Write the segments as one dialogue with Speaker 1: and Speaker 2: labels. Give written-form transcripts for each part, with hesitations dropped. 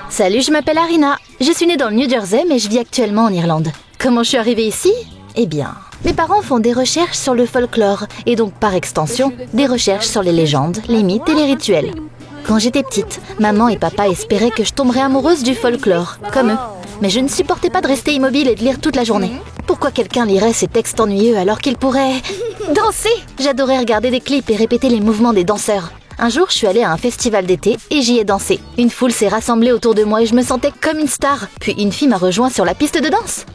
Speaker 1: Salut, je m'appelle Arina. Je suis née dans le New Jersey, mais je vis actuellement en Irlande. Comment je suis arrivée ici? Eh bien, mes parents font des recherches sur le folklore, et donc par extension, des recherches sur les légendes, les mythes et les rituels. Quand j'étais petite, maman et papa espéraient que je tomberais amoureuse du folklore, comme eux. Mais je ne supportais pas de rester immobile et de lire toute la journée. Pourquoi quelqu'un lirait ces textes ennuyeux alors qu'il pourrait danser? J'adorais regarder des clips et répéter les mouvements des danseurs. Un jour, je suis allée à un festival d'été et j'y ai dansé. Une foule s'est rassemblée autour de moi et je me sentais comme une star. Puis une fille m'a rejoint sur la piste de danse.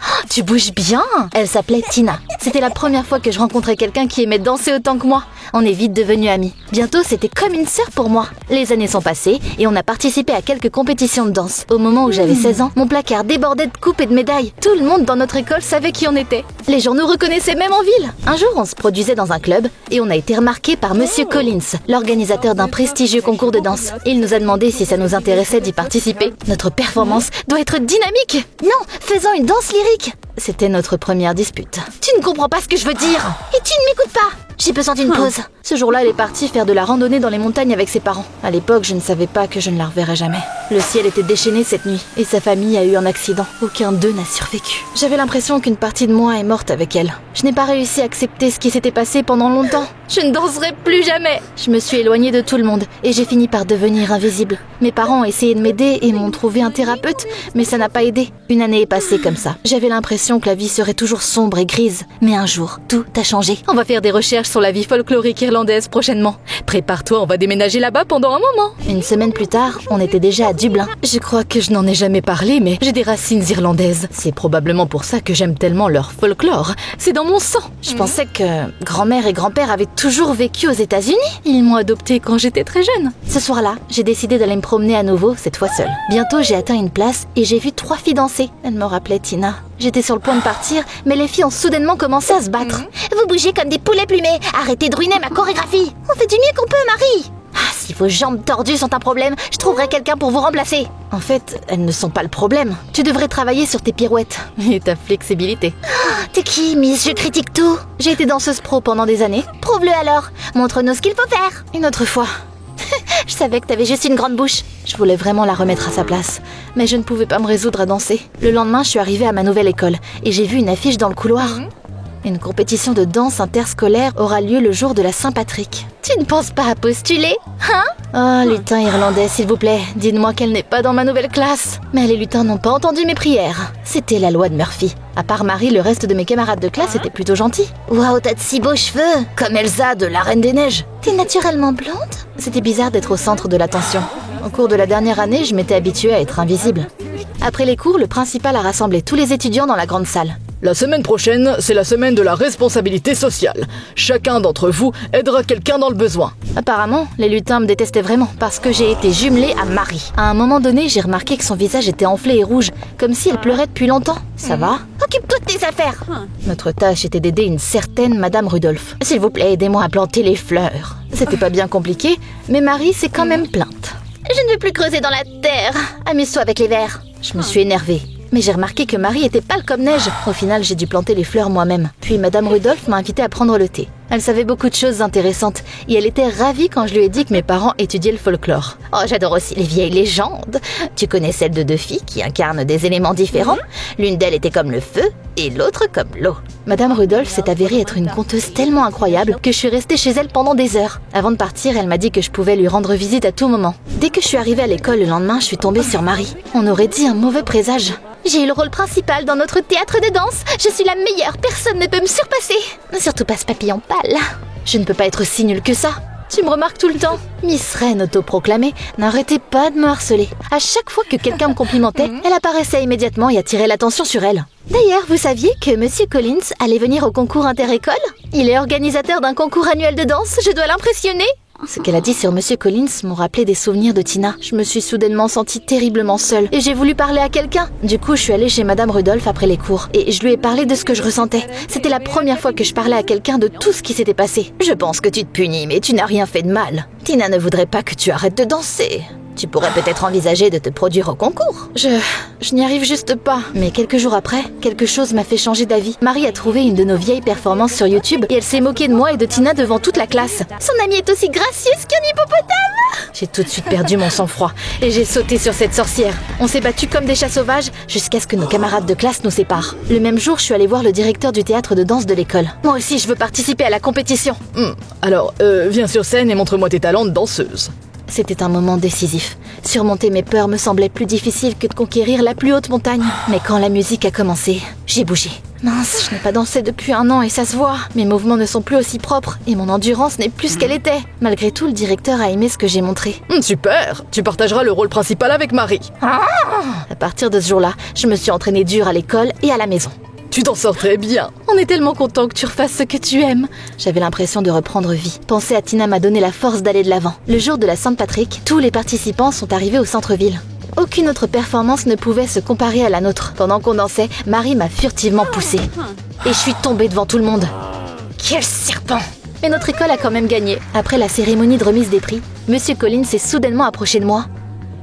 Speaker 1: Oh, tu bouges bien! Elle s'appelait Tina. C'était la première fois que je rencontrais quelqu'un qui aimait danser autant que moi. On est vite devenus amis. Bientôt, c'était comme une sœur pour moi. Les années sont passées et on a participé à quelques compétitions de danse. Au moment où j'avais 16 ans, mon placard débordait de coupes et de médailles. Tout le monde dans notre école savait qui on était. Les gens nous reconnaissaient même en ville. Un jour, on se produisait dans un club et on a été remarqué par Monsieur Collins, l'organisateur d'un prestigieux concours de danse. Il nous a demandé si ça nous intéressait d'y participer. Notre performance doit être dynamique! Non, faisons une danse lyrique! C'était notre première dispute. Tu ne comprends pas ce que je veux dire! Et tu ne m'écoutes pas! J'ai besoin d'une pause. Ce jour-là, elle est partie faire de la randonnée dans les montagnes avec ses parents. À l'époque, je ne savais pas que je ne la reverrais jamais. Le ciel était déchaîné cette nuit et sa famille a eu un accident. Aucun d'eux n'a survécu. J'avais l'impression qu'une partie de moi est morte avec elle. Je n'ai pas réussi à accepter ce qui s'était passé pendant longtemps. Je ne danserai plus jamais. Je me suis éloignée de tout le monde et j'ai fini par devenir invisible. Mes parents ont essayé de m'aider et m'ont trouvé un thérapeute, mais ça n'a pas aidé. Une année est passée comme ça. J'avais l'impression que la vie serait toujours sombre et grise. Mais un jour, tout a changé. On va faire des recherches sur la vie folklorique irlandaise prochainement. Prépare-toi, on va déménager là-bas pendant un moment. Une semaine plus tard, on était déjà à Dublin. Je crois que je n'en ai jamais parlé, mais j'ai des racines irlandaises. C'est probablement pour ça que j'aime tellement leur folklore. C'est dans mon sang. Je pensais que grand-mère et grand-père avaient toujours vécu aux États-Unis. Ils m'ont adoptée quand j'étais très jeune. Ce soir-là, j'ai décidé d'aller me promener à nouveau, cette fois seule. Bientôt, j'ai atteint une place et j'ai vu 3 filles danser. Elles me rappelaient Tina. J'étais sur le point de partir, mais les filles ont soudainement commencé à se battre. Vous bougez comme des poulets plumés. Arrêtez de ruiner ma chorégraphie. On fait du mieux qu'on peut, Marie. Ah, si vos jambes tordues sont un problème, je trouverai quelqu'un pour vous remplacer. En fait, elles ne sont pas le problème. Tu devrais travailler sur tes pirouettes et ta flexibilité. Oh, t'es qui, Miss? Je critique tout. J'ai été danseuse pro pendant des années. Prouve-le alors. Montre-nous ce qu'il faut faire. Une autre fois. Je savais que t'avais juste une grande bouche. Je voulais vraiment la remettre à sa place, mais je ne pouvais pas me résoudre à danser. Le lendemain, je suis arrivée à ma nouvelle école et j'ai vu une affiche dans le couloir. Une compétition de danse interscolaire aura lieu le jour de la Saint-Patrick. Tu ne penses pas à postuler? Hein? Oh, lutin irlandais, s'il vous plaît, dites-moi qu'elle n'est pas dans ma nouvelle classe. Mais les lutins n'ont pas entendu mes prières. C'était la loi de Murphy. À part Marie, le reste de mes camarades de classe étaient plutôt gentils. Waouh, t'as de si beaux cheveux! Comme Elsa de la Reine des Neiges. T'es naturellement blonde? C'était bizarre d'être au centre de l'attention. Au cours de la dernière année, je m'étais habituée à être invisible. Après les cours, le principal a rassemblé tous les étudiants dans la grande salle.
Speaker 2: La semaine prochaine, c'est la semaine de la responsabilité sociale. Chacun d'entre vous aidera quelqu'un dans le besoin.
Speaker 1: Apparemment, les lutins me détestaient vraiment parce que j'ai été jumelée à Marie. À un moment donné, j'ai remarqué que son visage était enflé et rouge, comme si elle pleurait depuis longtemps. Ça va? Occupe-toi de tes affaires! Notre tâche était d'aider une certaine Madame Rudolph. S'il vous plaît, aidez-moi à planter les fleurs. C'était pas bien compliqué, mais Marie s'est quand même plainte. Je ne veux plus creuser dans la terre. Amuse-toi avec les vers. Je me suis énervée. Mais j'ai remarqué que Marie était pâle comme neige. Au final, j'ai dû planter les fleurs moi-même. Puis Madame Rudolph m'a invitée à prendre le thé. Elle savait beaucoup de choses intéressantes et elle était ravie quand je lui ai dit que mes parents étudiaient le folklore. Oh, j'adore aussi les vieilles légendes. Tu connais celle de 2 filles qui incarnent des éléments différents? L'une d'elles était comme le feu et l'autre comme l'eau. Madame Rudolph s'est avérée être une conteuse tellement incroyable que je suis restée chez elle pendant des heures. Avant de partir, elle m'a dit que je pouvais lui rendre visite à tout moment. Dès que je suis arrivée à l'école le lendemain, je suis tombée sur Marie. On aurait dit un mauvais présage. J'ai eu le rôle principal dans notre théâtre de danse. Je suis la meilleure, personne ne peut me surpasser. Surtout pas ce papillon pâle. Je ne peux pas être si nulle que ça. Tu me remarques tout le temps. Miss Reine autoproclamée n'arrêtait pas de me harceler. À chaque fois que quelqu'un me complimentait, elle apparaissait immédiatement et attirait l'attention sur elle. D'ailleurs, vous saviez que Monsieur Collins allait venir au concours inter-école? Il est organisateur d'un concours annuel de danse, je dois l'impressionner. Ce qu'elle a dit sur Monsieur Collins m'ont rappelé des souvenirs de Tina. Je me suis soudainement sentie terriblement seule et j'ai voulu parler à quelqu'un. Du coup, je suis allée chez Madame Rudolph après les cours et je lui ai parlé de ce que je ressentais. C'était la première fois que je parlais à quelqu'un de tout ce qui s'était passé. Je pense que tu te punis, mais tu n'as rien fait de mal. Tina ne voudrait pas que tu arrêtes de danser. Tu pourrais peut-être envisager de te produire au concours. Je n'y arrive juste pas. Mais quelques jours après, quelque chose m'a fait changer d'avis. Marie a trouvé une de nos vieilles performances sur YouTube et elle s'est moquée de moi et de Tina devant toute la classe. Son amie est aussi gracieuse qu'un hippopotame. J'ai tout de suite perdu mon sang-froid et j'ai sauté sur cette sorcière. On s'est battus comme des chats sauvages jusqu'à ce que nos camarades de classe nous séparent. Le même jour, je suis allée voir le directeur du théâtre de danse de l'école. Moi aussi, je veux participer à la compétition.
Speaker 2: Alors, viens sur scène et montre-moi tes talents de danseuse.
Speaker 1: C'était un moment décisif. Surmonter mes peurs me semblait plus difficile que de conquérir la plus haute montagne. Mais quand la musique a commencé, j'ai bougé. Mince, je n'ai pas dansé depuis 1 an et ça se voit. Mes mouvements ne sont plus aussi propres et mon endurance n'est plus ce qu'elle était. Malgré tout, le directeur a aimé ce que j'ai montré.
Speaker 2: Super! Tu partageras le rôle principal avec Marie.
Speaker 1: À partir de ce jour-là, je me suis entraînée dur à l'école et à la maison.
Speaker 2: Tu t'en sors très bien.
Speaker 1: On est tellement content que tu refasses ce que tu aimes. J'avais l'impression de reprendre vie. Penser à Tina m'a donné la force d'aller de l'avant. Le jour de la Saint-Patrick, tous les participants sont arrivés au centre-ville. Aucune autre performance ne pouvait se comparer à la nôtre. Pendant qu'on dansait, Marie m'a furtivement poussée. Et je suis tombée devant tout le monde. Quel serpent! Mais notre école a quand même gagné. Après la cérémonie de remise des prix, Monsieur Collins s'est soudainement approché de moi.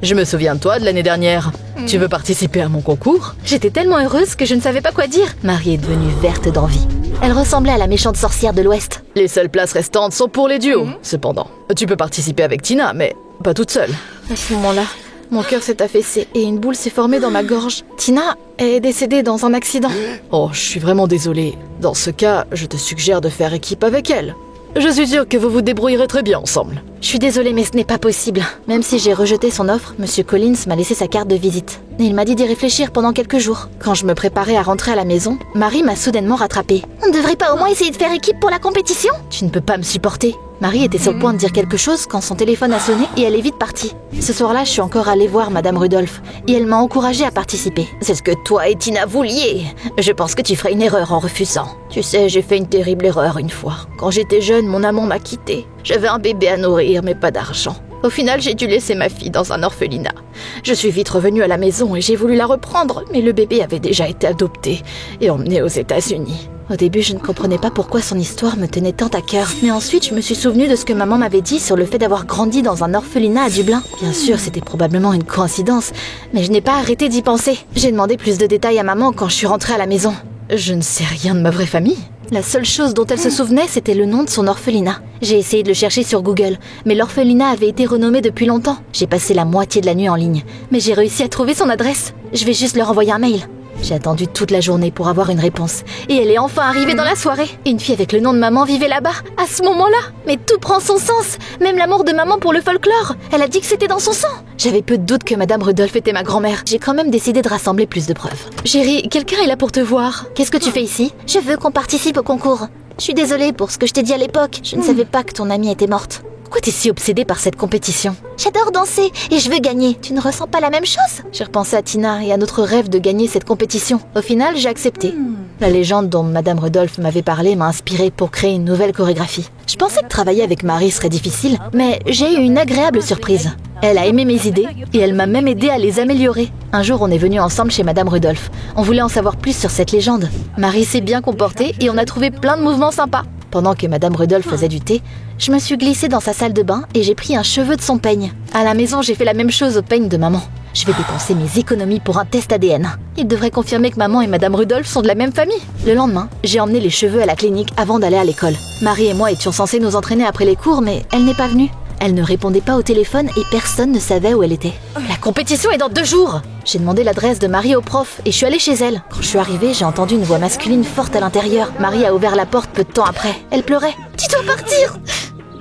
Speaker 2: Je me souviens de toi de l'année dernière. Tu veux participer à mon concours?
Speaker 1: J'étais tellement heureuse que je ne savais pas quoi dire. Marie est devenue verte d'envie. Elle ressemblait à la méchante sorcière de l'Ouest.
Speaker 2: Les seules places restantes sont pour les duos, cependant. Tu peux participer avec Tina, mais pas toute seule.
Speaker 1: À ce moment-là, mon cœur s'est affaissé et une boule s'est formée dans ma gorge. Tina est décédée dans un accident.
Speaker 2: Oh, je suis vraiment désolée. Dans ce cas, je te suggère de faire équipe avec elle. Je suis sûre que vous vous débrouillerez très bien ensemble.
Speaker 1: Je suis désolée, mais ce n'est pas possible. Même si j'ai rejeté son offre, Monsieur Collins m'a laissé sa carte de visite. Et il m'a dit d'y réfléchir pendant quelques jours. Quand je me préparais à rentrer à la maison, Marie m'a soudainement rattrapée. On ne devrait pas au moins essayer de faire équipe pour la compétition? Tu ne peux pas me supporter. Marie était sur le point de dire quelque chose quand son téléphone a sonné et elle est vite partie. Ce soir-là, je suis encore allée voir Madame Rudolph et elle m'a encouragée à participer. C'est ce que toi et Tina vouliez. Je pense que tu ferais une erreur en refusant. Tu sais, j'ai fait une terrible erreur une fois. Quand j'étais jeune, mon amant m'a quittée. J'avais un bébé à nourrir, mais pas d'argent. Au final, j'ai dû laisser ma fille dans un orphelinat. Je suis vite revenue à la maison et j'ai voulu la reprendre, mais le bébé avait déjà été adopté et emmené aux États-Unis. Au début, je ne comprenais pas pourquoi son histoire me tenait tant à cœur. Mais ensuite, je me suis souvenue de ce que maman m'avait dit sur le fait d'avoir grandi dans un orphelinat à Dublin. Bien sûr, c'était probablement une coïncidence, mais je n'ai pas arrêté d'y penser. J'ai demandé plus de détails à maman quand je suis rentrée à la maison. Je ne sais rien de ma vraie famille. La seule chose dont elle se souvenait, c'était le nom de son orphelinat. J'ai essayé de le chercher sur Google, mais l'orphelinat avait été renommé depuis longtemps. J'ai passé la moitié de la nuit en ligne, mais j'ai réussi à trouver son adresse. Je vais juste leur envoyer un mail. J'ai attendu toute la journée pour avoir une réponse. Et elle est enfin arrivée dans la soirée. Une fille avec le nom de maman vivait là-bas, à ce moment-là. Mais tout prend son sens. Même l'amour de maman pour le folklore. Elle a dit que c'était dans son sang. J'avais peu de doute que Madame Rudolph était ma grand-mère. J'ai quand même décidé de rassembler plus de preuves. Chérie, quelqu'un est là pour te voir. Qu'est-ce que tu fais ici? Je veux qu'on participe au concours. Je suis désolée pour ce que je t'ai dit à l'époque. Je ne savais pas que ton amie était morte. Pourquoi t'es si obsédée par cette compétition? J'adore danser et je veux gagner. Tu ne ressens pas la même chose? J'ai repensé à Tina et à notre rêve de gagner cette compétition. Au final, j'ai accepté. La légende dont Madame Rudolph m'avait parlé m'a inspirée pour créer une nouvelle chorégraphie. Je pensais que travailler avec Marie serait difficile, mais j'ai eu une agréable surprise. Elle a aimé mes idées et elle m'a même aidé à les améliorer. Un jour, on est venus ensemble chez Madame Rudolph. On voulait en savoir plus sur cette légende. Marie s'est bien comportée et on a trouvé plein de mouvements sympas. Pendant que Madame Rudolph faisait du thé, je me suis glissée dans sa salle de bain et j'ai pris un cheveu de son peigne. À la maison, j'ai fait la même chose au peigne de maman. Je vais dépenser mes économies pour un test ADN. Il devrait confirmer que maman et Madame Rudolph sont de la même famille. Le lendemain, j'ai emmené les cheveux à la clinique avant d'aller à l'école. Marie et moi étions censés nous entraîner après les cours, mais elle n'est pas venue. Elle ne répondait pas au téléphone et personne ne savait où elle était. La compétition est dans 2 jours! J'ai demandé l'adresse de Marie au prof et je suis allée chez elle. Quand je suis arrivée, j'ai entendu une voix masculine forte à l'intérieur. Marie a ouvert la porte peu de temps après. Elle pleurait. « Tu dois partir !»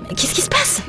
Speaker 1: Mais qu'est-ce qui se passe?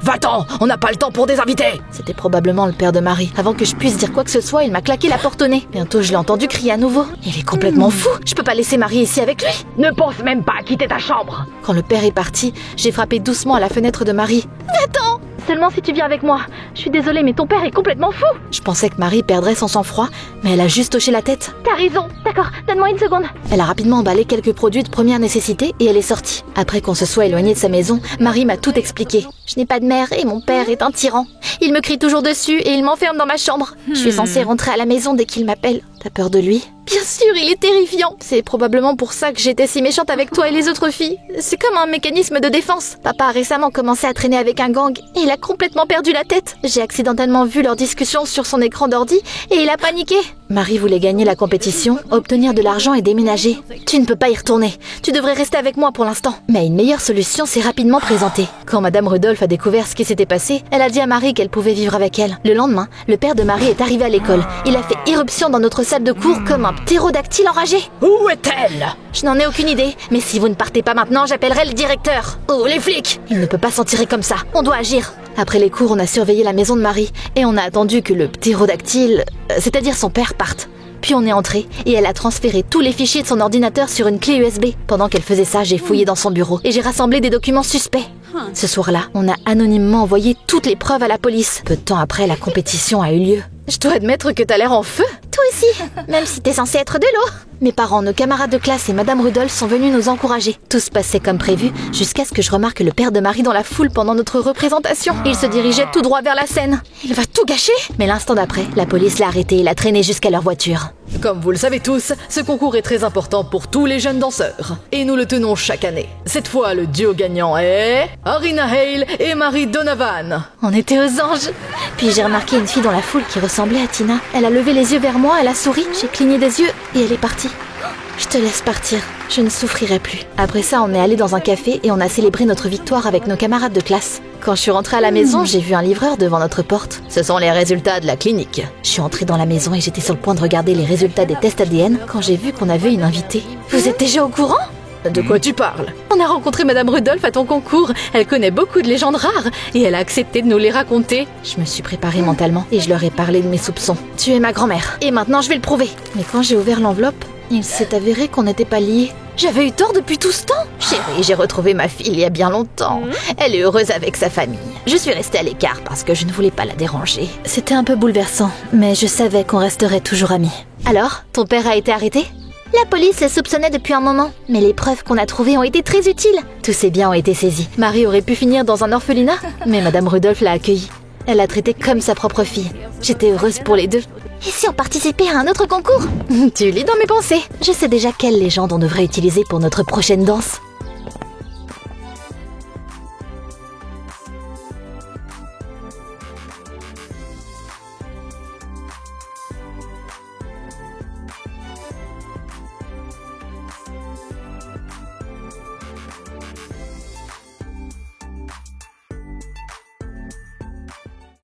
Speaker 2: Va-t'en, on n'a pas le temps pour des invités.
Speaker 1: C'était probablement le père de Marie. Avant que je puisse dire quoi que ce soit, il m'a claqué la porte au nez. Bientôt, je l'ai entendu crier à nouveau. Il est complètement fou. Je peux pas laisser Marie ici avec lui.
Speaker 2: Ne pense même pas à quitter ta chambre.
Speaker 1: Quand le père est parti, j'ai frappé doucement à la fenêtre de Marie. Va-t'en! Seulement si tu viens avec moi. Je suis désolée, mais ton père est complètement fou. Je pensais que Marie perdrait son sang-froid, mais elle a juste hoché la tête. T'as raison. D'accord, donne-moi une seconde. Elle a rapidement emballé quelques produits de première nécessité et elle est sortie. Après qu'on se soit éloigné de sa maison, Marie m'a tout expliqué. Je n'ai pas de mère et mon père est un tyran. Il me crie toujours dessus et il m'enferme dans ma chambre. Je suis censée rentrer à la maison dès qu'il m'appelle. T'as peur de lui? Bien sûr, il est terrifiant. C'est probablement pour ça que j'étais si méchante avec toi et les autres filles. C'est comme un mécanisme de défense. Papa a récemment commencé à traîner avec un gang et il a complètement perdu la tête. J'ai accidentellement vu leur discussion sur son écran d'ordi et il a paniqué. Marie voulait gagner la compétition, obtenir de l'argent et déménager. Tu ne peux pas y retourner. Tu devrais rester avec moi pour l'instant. Mais une meilleure solution s'est rapidement présentée. Quand Madame Rudolph a découvert ce qui s'était passé, elle a dit à Marie qu'elle pouvait vivre avec elle. Le lendemain, le père de Marie est arrivé à l'école. Il a fait irruption dans notre salle de cours comme un ptérodactyle enragé.
Speaker 2: Où est-elle?
Speaker 1: Je n'en ai aucune idée, mais si vous ne partez pas maintenant, j'appellerai le directeur. Oh, les flics! Il ne peut pas s'en tirer comme ça. On doit agir. Après les cours, on a surveillé la maison de Marie et on a attendu que le ptérodactyle, c'est-à-dire son père, parte. Puis on est entré et elle a transféré tous les fichiers de son ordinateur sur une clé USB. Pendant qu'elle faisait ça, j'ai fouillé dans son bureau et j'ai rassemblé des documents suspects. Ce soir-là, on a anonymement envoyé toutes les preuves à la police. Peu de temps après, la compétition a eu lieu.
Speaker 2: Je dois admettre que t'as l'air en feu.
Speaker 1: Toi aussi, même si t'es censé être de l'eau. Mes parents, nos camarades de classe et Madame Rudolph sont venus nous encourager. Tout se passait comme prévu, jusqu'à ce que je remarque le père de Marie dans la foule pendant notre représentation. Il se dirigeait tout droit vers la scène. Il va tout gâcher. Mais l'instant d'après, la police l'a arrêté et l'a traîné jusqu'à leur voiture.
Speaker 2: Comme vous le savez tous, ce concours est très important pour tous les jeunes danseurs. Et nous le tenons chaque année. Cette fois, le duo gagnant est... Arina Hale et Marie Donovan.
Speaker 1: On était aux anges. Puis j'ai remarqué une fille dans la foule qui ressemblait à Tina. Elle a levé les yeux vers moi, elle a souri, j'ai cligné des yeux et elle est partie. Je te laisse partir, je ne souffrirai plus. Après ça, on est allé dans un café et on a célébré notre victoire avec nos camarades de classe. Quand je suis rentrée à la maison, j'ai vu un livreur devant notre porte. Ce sont les résultats de la clinique. Je suis entrée dans la maison et j'étais sur le point de regarder les résultats des tests ADN quand j'ai vu qu'on avait une invitée. Vous êtes déjà au courant ?
Speaker 2: De quoi tu parles?
Speaker 1: On a rencontré Madame Rudolph à ton concours. Elle connaît beaucoup de légendes rares et elle a accepté de nous les raconter. Je me suis préparée mentalement et je leur ai parlé de mes soupçons. Tu es ma grand-mère et maintenant je vais le prouver. Mais quand j'ai ouvert l'enveloppe, il s'est avéré qu'on n'était pas liés. J'avais eu tort depuis tout ce temps. Chérie, j'ai retrouvé ma fille il y a bien longtemps. Elle est heureuse avec sa famille. Je suis restée à l'écart parce que je ne voulais pas la déranger. C'était un peu bouleversant, mais je savais qu'on resterait toujours amis. Alors, ton père a été arrêté ? La police le soupçonnait depuis un moment, mais les preuves qu'on a trouvées ont été très utiles. Tous ses biens ont été saisis. Marie aurait pu finir dans un orphelinat, mais Madame Rudolph l'a accueillie. Elle l'a traitée comme sa propre fille. J'étais heureuse pour les deux. Et si on participait à un autre concours ? Tu lis dans mes pensées. Je sais déjà quelle légende on devrait utiliser pour notre prochaine danse.